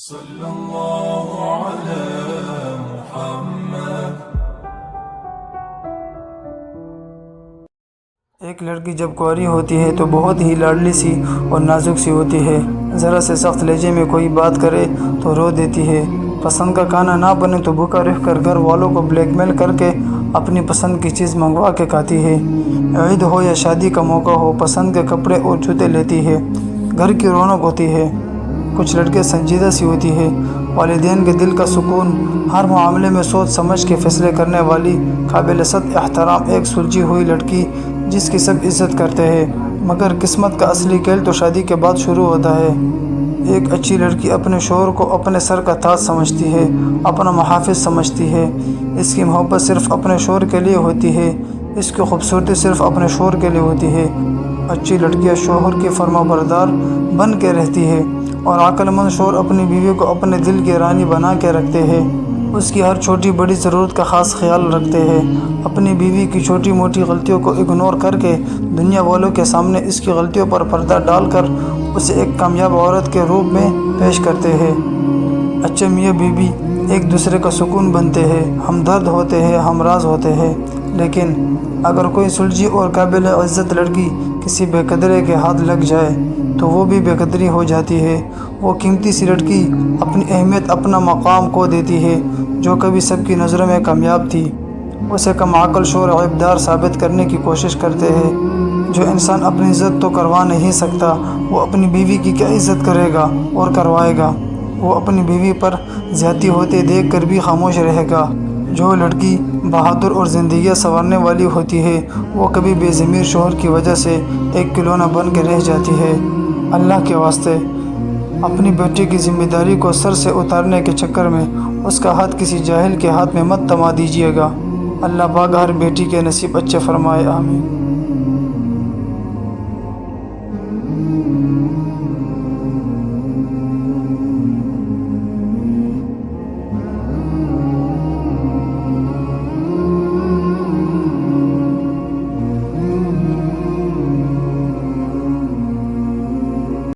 صلی اللہ علی محمد۔ ایک لڑکی جب کنواری ہوتی ہے تو بہت ہی لاڈلی سی اور نازک سی ہوتی ہے۔ ذرا سے سخت لہجے میں کوئی بات کرے تو رو دیتی ہے۔ پسند کا کھانا نہ بنے تو بھوکا رہ کر گھر والوں کو بلیک میل کر کے اپنی پسند کی چیز منگوا کے کھاتی ہے۔ عید ہو یا شادی کا موقع ہو، پسند کے کپڑے اور جوتے لیتی ہے۔ گھر کی رونق ہوتی ہے۔ کچھ لڑکیاں سنجیدہ سی ہوتی ہے، والدین کے دل کا سکون، ہر معاملے میں سوچ سمجھ کے فیصلے کرنے والی، قابل صد احترام، ایک سلجھی ہوئی لڑکی جس کی سب عزت کرتے ہیں۔ مگر قسمت کا اصلی کھیل تو شادی کے بعد شروع ہوتا ہے۔ ایک اچھی لڑکی اپنے شوہر کو اپنے سر کا تاج سمجھتی ہے، اپنا محافظ سمجھتی ہے۔ اس کی محبت صرف اپنے شوہر کے لیے ہوتی ہے، اس کی خوبصورتی صرف اپنے شوہر کے لیے ہوتی ہے۔ اچھی لڑکیاں شوہر کی فرما بردار بن کے رہتی ہے، اور عقل مند شوہر اپنی بیوی کو اپنے دل کی رانی بنا کے رکھتے ہیں۔ اس کی ہر چھوٹی بڑی ضرورت کا خاص خیال رکھتے ہیں۔ اپنی بیوی کی چھوٹی موٹی غلطیوں کو اگنور کر کے دنیا والوں کے سامنے اس کی غلطیوں پر پردہ ڈال کر اسے ایک کامیاب عورت کے روپ میں پیش کرتے ہیں۔ اچھے میاں بیوی ایک دوسرے کا سکون بنتے ہیں، ہمدرد ہوتے ہیں، ہمراز ہوتے ہیں۔ لیکن اگر کوئی سلجھی اور قابل عزت لڑکی کسی بے قدرے کے ہاتھ لگ جائے تو وہ بھی بے قدری ہو جاتی ہے۔ وہ قیمتی سی لڑکی اپنی اہمیت، اپنا مقام کھو دیتی ہے۔ جو کبھی سب کی نظروں میں کامیاب تھی، اسے کم عقل شوہر عیبدار ثابت کرنے کی کوشش کرتے ہیں۔ جو انسان اپنی عزت تو کروا نہیں سکتا، وہ اپنی بیوی کی کیا عزت کرے گا اور کروائے گا؟ وہ اپنی بیوی پر زیادتی ہوتے دیکھ کر بھی خاموش رہے گا۔ جو لڑکی بہادر اور زندگیاں سنوارنے والی ہوتی ہے، وہ کبھی بے ضمیر شوہر کی وجہ سے ایک کھلونا بن کے رہ جاتی ہے۔ اللہ کے واسطے اپنی بیٹی کی ذمہ داری کو سر سے اتارنے کے چکر میں اس کا ہاتھ کسی جاہل کے ہاتھ میں مت تھما دیجیے گا۔ اللہ پاک ہر بیٹی کے نصیب اچھے فرمائے، آمین۔